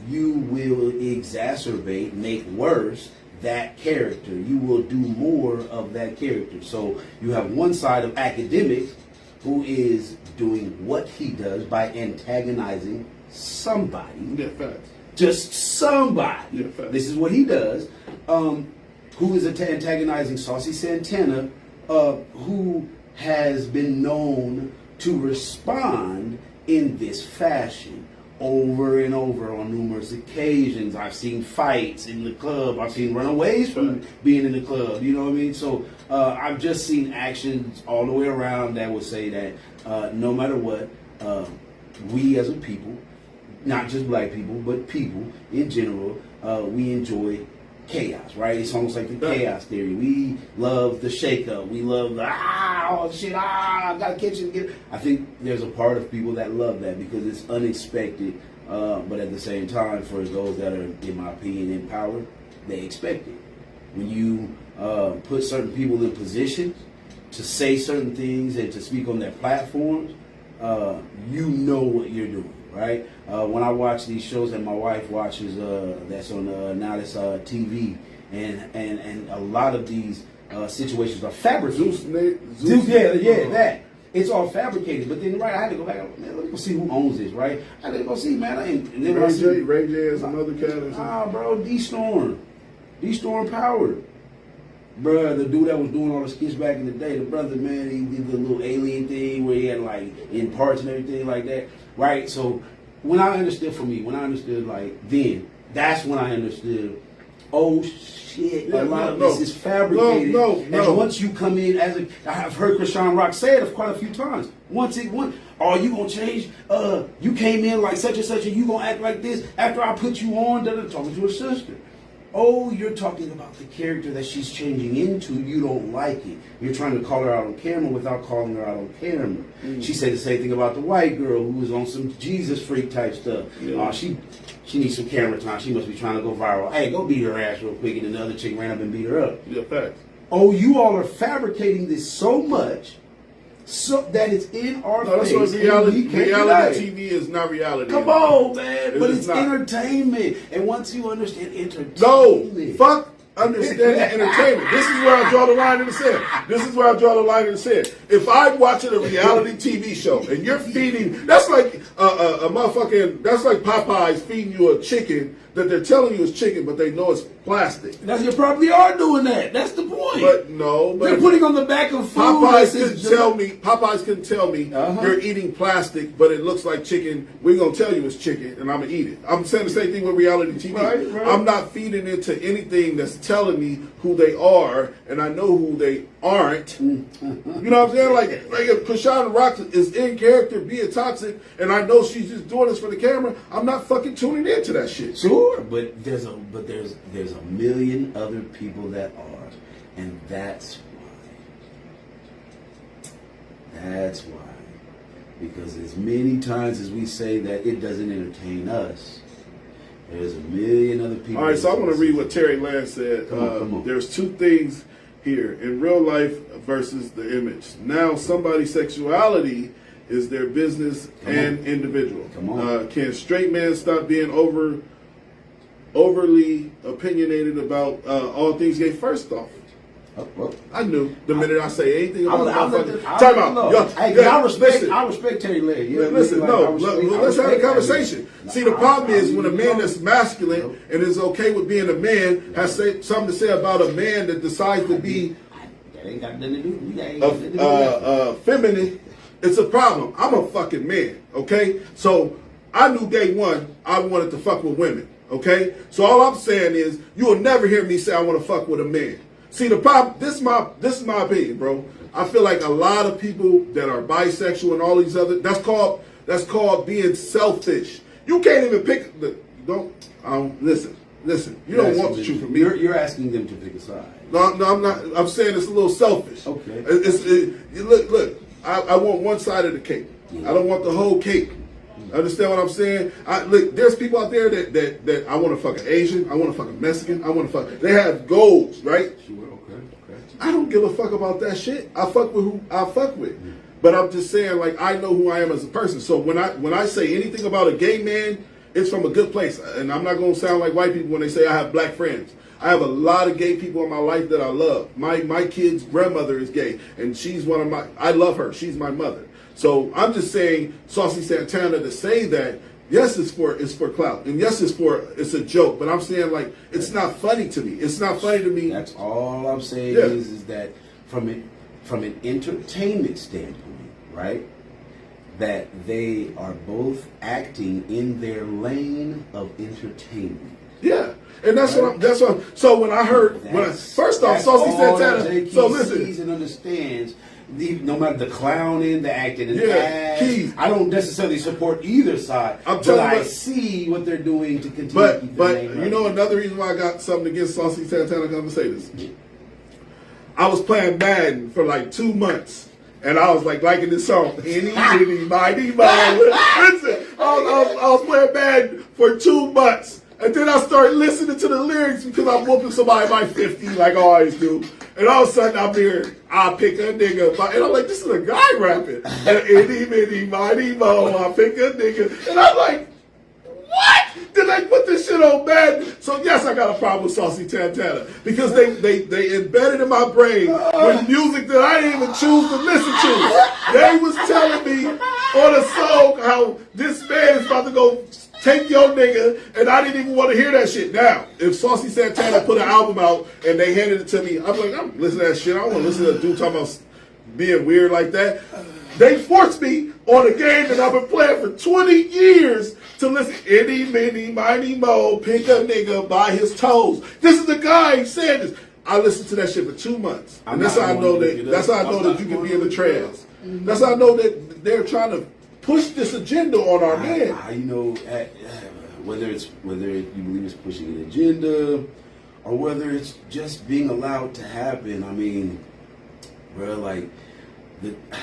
you will exacerbate, make worse that character. You will do more of that character. So you have one side of academics who is doing what he does by antagonizing somebody. Yeah, facts. Just somebody. Yeah, facts. This is what he does. Who is antagonizing Saucy Santana, who has been known to respond in this fashion over and over on numerous occasions. I've seen fights in the club. I've seen runaways from being in the club. You know what I mean? So I've just seen actions all the way around that would say that no matter what, we as a people, not just black people, but people in general, we enjoy chaos, right? It's almost like the chaos theory. We love the shake-up. We love the, all the shit, I gotta catch it again. I think there's a part of people that love that because it's unexpected, but at the same time, for those that are, in my opinion, in power, they expect it. When you put certain people in positions to say certain things and to speak on their platforms, you know what you're doing. Right? When I watch these shows that my wife watches, that's on now that's TV, and a lot of these situations are fabricated. Yeah, that. It's all fabricated. But then, right, I had to go back. Man, let me go see who owns this. Right? I had to go see, man. And then Ray J is another cat. Bro, D-Storm Power. Bruh, the dude that was doing all the skits back in the day, the brother, man, he did the little alien thing where he had like in parts and everything like that, right? So when I understood like then, that's when I understood, oh shit, a lot of this is fabricated. And once you come in I've heard Krishan Rock say it quite a few times. Oh, you gonna change? You came in like such and such, and you gonna act like this after I put you on? Talking to her sister. Oh, you're talking about the character that she's changing into. You don't like it. You're trying to call her out on camera without calling her out on camera. She said the same thing about the white girl who was on some Jesus freak type stuff. Yeah. She needs some camera time. She must be trying to go viral. Hey, go beat her ass real quick. And another chick ran up and beat her up. Yeah, facts. Oh, you all are fabricating this so much so that it's in our face. That's what reality TV is not reality. Come on, man. But it's not. Entertainment. And once you understand entertainment. No, fuck understanding entertainment. This is where I draw the line in the sand. If I'm watching a reality TV show and you're feeding, that's like a motherfucking, that's like Popeyes feeding you a chicken that they're telling you is chicken, but they know it's plastic. That's, you probably are doing that. That's the point. But no, they're putting on the back of food. Popeyes can tell me you're eating plastic, but it looks like chicken. We're gonna tell you it's chicken, and I'm gonna eat it. I'm saying the same thing with reality TV. Right. I'm not feeding into anything that's telling me who they are, and I know who they aren't. You know what I'm saying? Like if Krishan Rock is in character being toxic, and I know she's just doing this for the camera, I'm not fucking tuning into that shit. Sure, but there's a million other people that are, and that's why. Because as many times as we say that it doesn't entertain us, there's a million other people. All right, so I want to read what Terry Land said. Come on. There's two things here: in real life versus the image. Now, somebody's sexuality is their business and individual. Come on. Can straight men stop being overly opinionated about all things gay? First off, I knew the minute I say anything about time out. I respect Terry Land. Let's have a conversation. See, the problem is when a man that's masculine and is okay with being a man has something to say about a man that decides to be feminine. It's a problem. I'm a fucking man, okay? So I knew day one I wanted to fuck with women, okay? So all I'm saying is you will never hear me say I want to fuck with a man. See, the problem, this is my opinion, bro. I feel like a lot of people that are bisexual and all these other, that's called being selfish. You can't even pick listen. You don't want the truth from me. You're asking them to pick a side. No, I'm not. I'm saying it's a little selfish. Okay. Look. I want one side of the cake. Yeah. I don't want the whole cake. Understand what I'm saying? Look, there's people out there that I want to fuck an Asian. I want to fuck a Mexican. I want to fuck. They have goals, right? Sure. Okay. I don't give a fuck about that shit. I fuck with who I fuck with. Yeah. But I'm just saying, like, I know who I am as a person. So when I say anything about a gay man, it's from a good place. And I'm not gonna sound like white people when they say I have black friends. I have a lot of gay people in my life that I love. My kid's grandmother is gay, and she's I love her. She's my mother. So I'm just saying, Saucy Santana, to say that, yes, it's for clout, and yes, it's a joke. But I'm saying, like, it's not funny to me. It's not funny to me. That's all I'm saying is that from an entertainment standpoint, right? That they are both acting in their lane of entertainment. Yeah, and that's what. So when I heard, first off, Saucy Santana. So listen, sees and understands. No matter the clowning, the acting, and Keith, I don't necessarily support either side. But I see what they're doing to continue. But you know, another reason why I got something against Saucy Santana. I'm gonna say this. I was playing Madden for like 2 months. And I was like liking this song, Any, Mighty, Mo. Listen, I was playing Madden for 2 months. And then I started listening to the lyrics because I'm whooping somebody by 50 like I always do. And all of a sudden I'm here, I pick a nigga. And I'm like, this is a guy rapping. Any, Mighty, Mo, I pick a nigga. And I'm like, what? Did they put this shit on Madden? So yes, I got a problem with Saucy Santana because they embedded in my brain with music that I didn't even choose to listen to. They was telling me on a song how this man is about to go take your nigga, and I didn't even want to hear that shit. Now, if Saucy Santana put an album out and they handed it to me, I'm like, I'm listening to that shit. I don't want to listen to a dude talking about being weird like that. They forced me on a game that I've been playing for 20 years to listen. Any, Mighty, Mo, pick a nigga by his toes. This is the guy saying this. I listened to that shit for 2 months, and that's how I know that. That's how I know that you can be in the trance. That's how I know that they're trying to push this agenda on our man. You know, whether you believe it's pushing an agenda or whether it's just being allowed to happen. I mean, bro, like.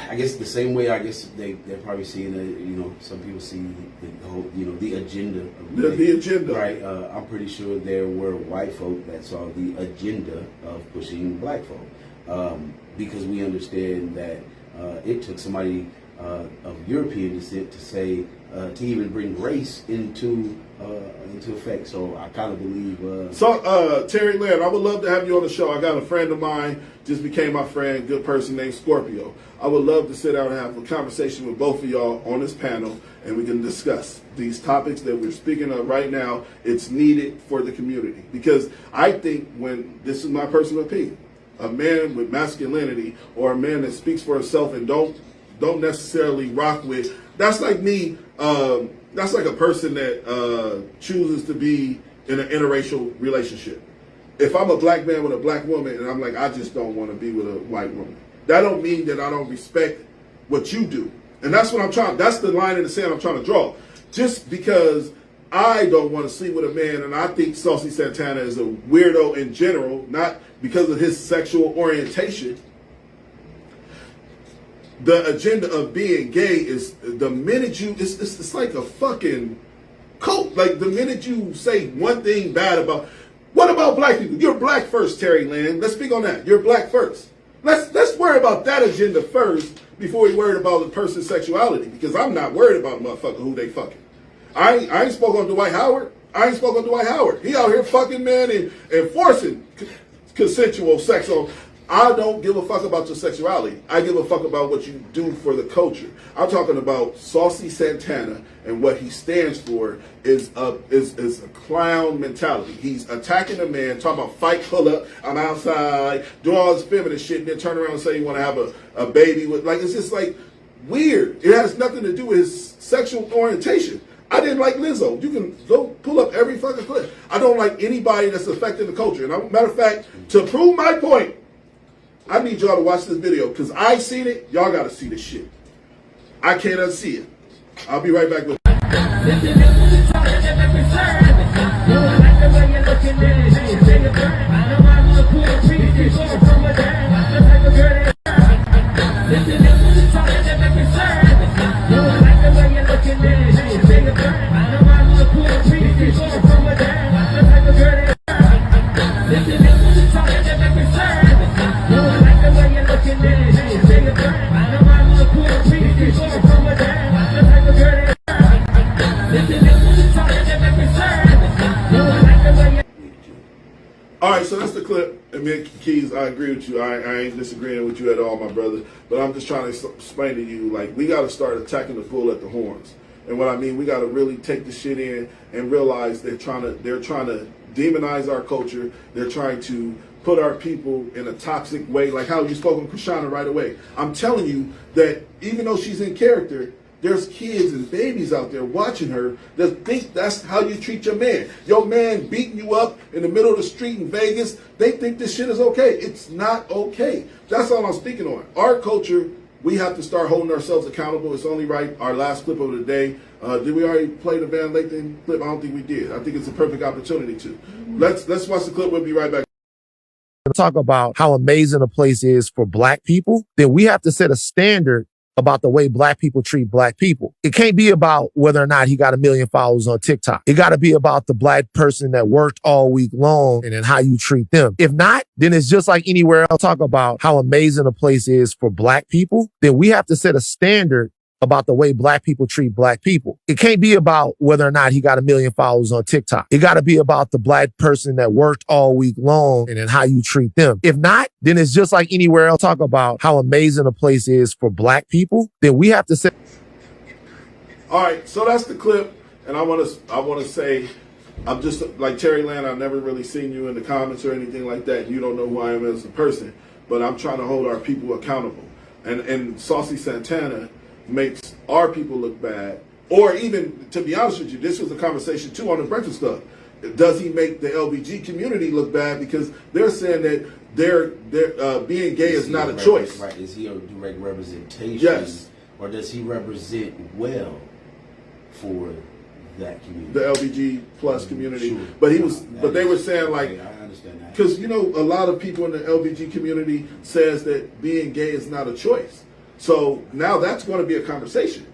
I guess the same way. I guess they're probably seeing some people see the whole the agenda. The agenda, right? I'm pretty sure there were white folk that saw the agenda of pushing black folk, because we understand that it took somebody of European descent to say to even bring race into effect. So I kind of believe. Terry Land, I would love to have you on the show. I got a friend of mine, just became my friend, good person named Scorpio. I would love to sit down and have a conversation with both of y'all on this panel, and we can discuss these topics that we're speaking of right now. It's needed for the community because I think this is my personal opinion, a man with masculinity or a man that speaks for himself and don't necessarily rock with. That's like me. That's like a person that chooses to be in an interracial relationship. If I'm a black man with a black woman and I'm like, I just don't want to be with a white woman, that don't mean that I don't respect what you do. And that's what I'm trying. That's the line in the sand I'm trying to draw. Just because I don't want to sleep with a man and I think Saucy Santana is a weirdo in general, not because of his sexual orientation. The agenda of being gay is the minute it's like a fucking cult. Like the minute you say one thing bad about, what about black people? You're black first, Terry Land. Let's speak on that. You're black first. Let's worry about that agenda first before we worried about the person's sexuality, because I'm not worried about a motherfucker who they fucking. I ain't spoke on Dwight Howard. He out here fucking, man, and forcing consensual sex on. I don't give a fuck about your sexuality. I give a fuck about what you do for the culture. I'm talking about Saucy Santana, and what he stands for is a clown mentality. He's attacking a man, talking about fight, pull up, I'm outside, doing all this feminine shit, and then turn around and say you want to have a baby with, like, it's just like weird. It has nothing to do with his sexual orientation. I didn't like Lizzo. You can go pull up every fucking clip. I don't like anybody that's affecting the culture. And matter of fact, to prove my point, I need y'all to watch this video because I seen it. Y'all got to see this shit. I can't unsee it. I'll be right back with All right, so that's the clip. And me, Keys, I agree with you. I ain't disagreeing with you at all, my brother. But I'm just trying to explain to you, like, we got to start attacking the bull at the horns. And what I mean, we got to really take the shit in and realize they're trying to demonize our culture. They're trying to put our people in a toxic way, like how you spoke on Krishana right away. I'm telling you that even though she's in character, there's kids and babies out there watching her that think that's how you treat your man. Your man beating you up in the middle of the street in Vegas, they think this shit is okay. It's not okay. That's all I'm speaking on. Our culture, we have to start holding ourselves accountable. It's only right. Our last clip of the day. Did we already play the Van Lathan clip? I don't think we did. I think it's a perfect opportunity to. Let's watch the clip. We'll be right back. Talk about how amazing a place is for black people, then we have to set a standard about the way black people treat black people. It can't be about whether or not he got 1 million followers on TikTok. It got to be about the black person that worked all week long and then how you treat them. If not, then it's just like anywhere else. Talk about how amazing a place is for black people, then we have to set a standard about the way black people treat black people. It can't be about whether or not he got 1 million followers on TikTok. It got to be about the black person that worked all week long and then how you treat them. If not, then it's just like anywhere else. Talk about how amazing a place is for black people, then we have to say. All right, so that's the clip, and I want to say, I'm just like Terry Land. I've never really seen you in the comments or anything like that. You don't know who I am as a person, but I'm trying to hold our people accountable. And Saucy Santana makes our people look bad, or even, to be honest with you, this was a conversation too on the Breakfast Club. Does he make the LBG community look bad because they're saying that they're being gay is not a choice? Right? Is he a direct representation? Yes. Or does he represent well for that community, the LBG plus community? Sure. But they were saying like, I understand that, because you know a lot of people in the LBG community says that being gay is not a choice. So now that's going to be a conversation.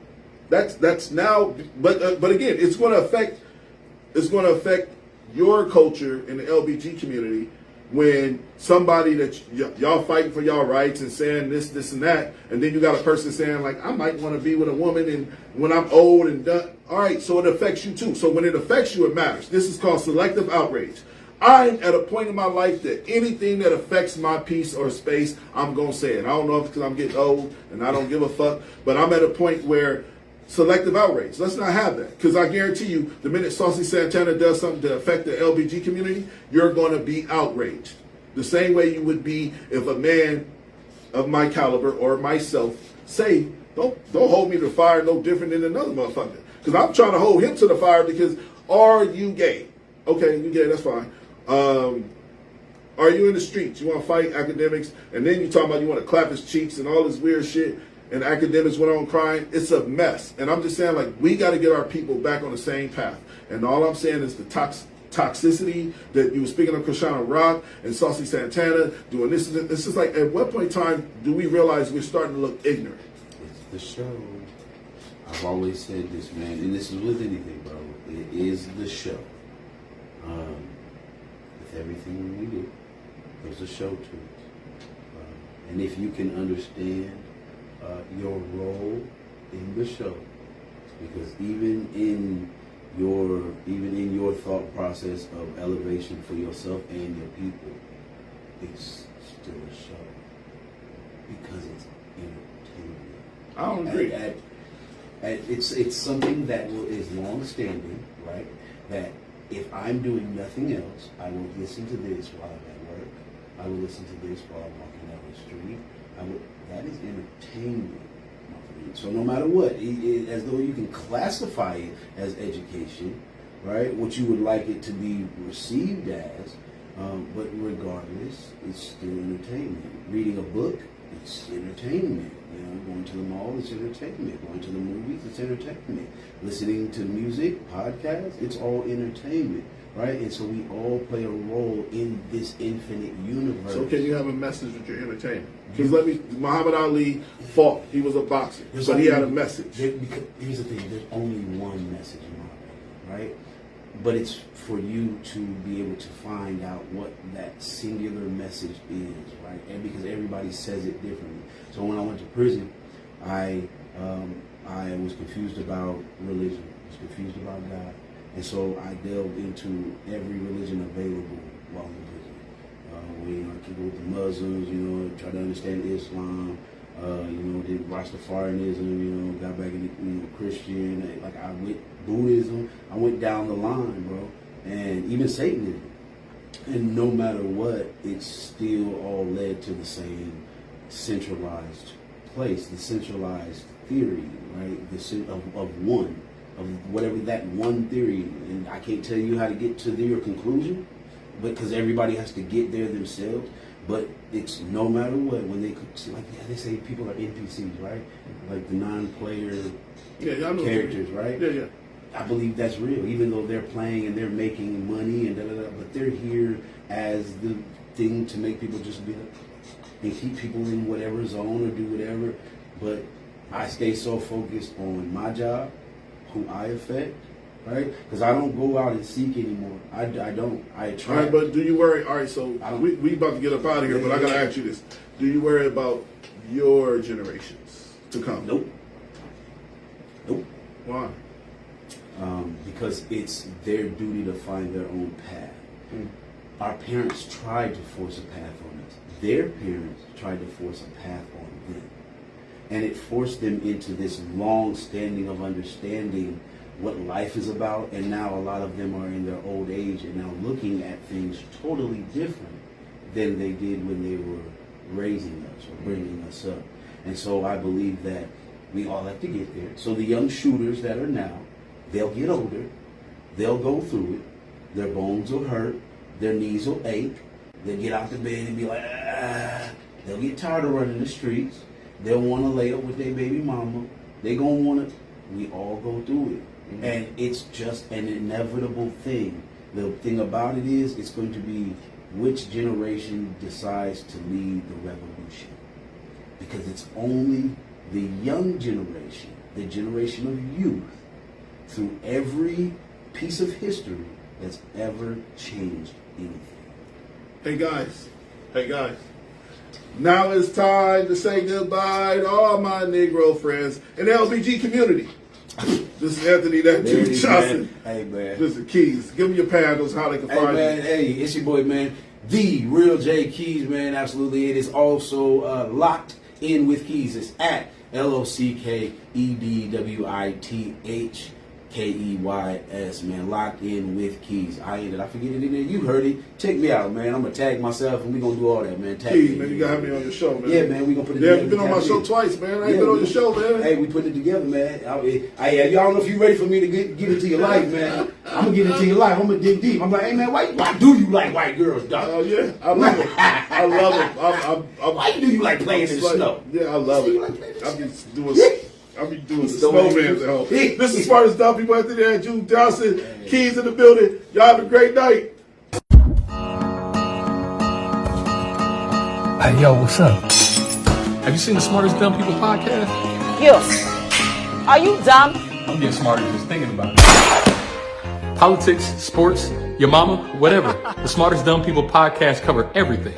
That's now, but again, it's going to affect your culture in the LBG community when somebody that y'all fighting for y'all rights and saying this and that, and then you got a person saying like, I might want to be with a woman and when I'm old and done. All right, so it affects you too. So when it affects you, it matters. This is called selective outrage. I'm at a point in my life that anything that affects my peace or space, I'm going to say it. I don't know if it's because I'm getting old and I don't give a fuck, but I'm at a point where selective outrage. Let's not have that. Because I guarantee you, the minute Saucy Santana does something to affect the LBG community, you're going to be outraged. The same way you would be if a man of my caliber or myself say, don't hold me to the fire no different than another motherfucker. Because I'm trying to hold him to the fire because, are you gay? Okay, you gay, that's fine. Are you in the streets? You want to fight academics, and then you talking about you want to clap his cheeks and all this weird shit, and academics went on crying. It's a mess. And I'm just saying, like, we got to get our people back on the same path. And all I'm saying is the toxicity that you were speaking of, Krishana Rock and Saucy Santana doing this. This is like, at what point in time do we realize we're starting to look ignorant? It's the show. I've always said this, man, and this is with anything, bro. It is the show. With everything we do, there's a show to it. And if you can understand your role in the show, because even in your thought process of elevation for yourself and your people, it's still a show because it's entertainment. I don't agree. It's something that is long standing, right? That if I'm doing nothing else, I will listen to this while I'm at work. I will listen to this while I'm walking down the street. That is entertainment. So no matter what, as though you can classify it as education, right? What you would like it to be received as, but regardless, it's still entertainment. Reading a book, it's entertainment. You know, going to the mall, it's entertainment. Going to the movies, it's entertainment. Listening to music, podcasts, it's all entertainment, right? And so we all play a role in this infinite universe. So can you have a message with your entertainment? Because Muhammad Ali fought. He was a boxer, but he had a message. Here's the thing: there's only one message in my opinion, right? But it's for you to be able to find out what that singular message is, right? And because everybody says it differently. So when I went to prison, I was confused about religion. I was confused about God. And so I delved into every religion available while in prison. I keep with the Muslims, try to understand Islam, did Rastafarianism, got back into Christian, like I went Buddhism, I went down the line, bro, and even Satanism. And no matter what, it still all led to the same centralized place, the centralized theory, right? Of whatever that one theory, and I can't tell you how to get to your conclusion, but because everybody has to get there themselves. But it's no matter what, when they say people are NPCs, right? Like the non-player characters, right? Yeah, yeah. I believe that's real, even though they're playing and they're making money and but they're here as the thing to make people just be like, and keep people in whatever zone or do whatever. But I stay so focused on my job, who I affect, right? Because I don't go out and seek anymore. I don't. I try. All right, but do you worry? All right, so we about to get up out of here, but I gotta ask you this: do you worry about your generations to come? Nope. Why? Because it's their duty to find their own path. Our parents tried to force a path on us. Their parents tried to force a path on them. And it forced them into this long standing of understanding what life is about. And now a lot of them are in their old age and now looking at things totally different than they did when they were raising us or bringing us up. And so I believe that we all have to get there. So the young shooters that are now, they'll get older, they'll go through it, their bones will hurt, their knees will ache, they'll get out the bed and be like, they'll get tired of running the streets, they'll want to lay up with their baby mama, they gonna want to, we all go through it. And it's just an inevitable thing. The thing about it is, it's going to be which generation decides to lead the revolution. Because it's only the young generation, the generation of youth, through every piece of history that's ever changed anything. Hey guys, now it's time to say goodbye to all my Negro friends and the LBG community. This is Anthony, that dude Johnson. Hey man. This is Keys. Give me your handles, how they can find man, you. Hey, it's your boy, man. The Real J Keys, man. Absolutely. It is also Locked In with Keys. It's at LOCKEDWITH KEYS, man. Locked In with Keys. Did I forget it in there? You heard it. Check me out, man. I'm gonna tag myself and we're gonna do all that, man. Tag Keys, me, man, you gotta have me on your show, man. Yeah, man, we gonna put it together. together. You've been on my show twice, man. I ain't been on your show, man. Hey, we putting it together, man. Y'all don't know if you ready for me to get into your life, man. I'm gonna get into your life. I'm gonna dig deep. I'm like, hey, man, why do you like white girls, dog? Oh, yeah. I love it. I love it. Why do you like playing in the snow? Yeah, I love it. I'll be doing the snowman at home. This is Smartest Dumb People. Anthony and Jude Johnson. Keys in the building. Y'all have a great night. Hey, yo, what's up? Have you seen the Smartest Dumb People podcast? You. Are you dumb? I'm getting smarter just thinking about it. Politics, sports, your mama, whatever. The Smartest Dumb People podcast cover everything.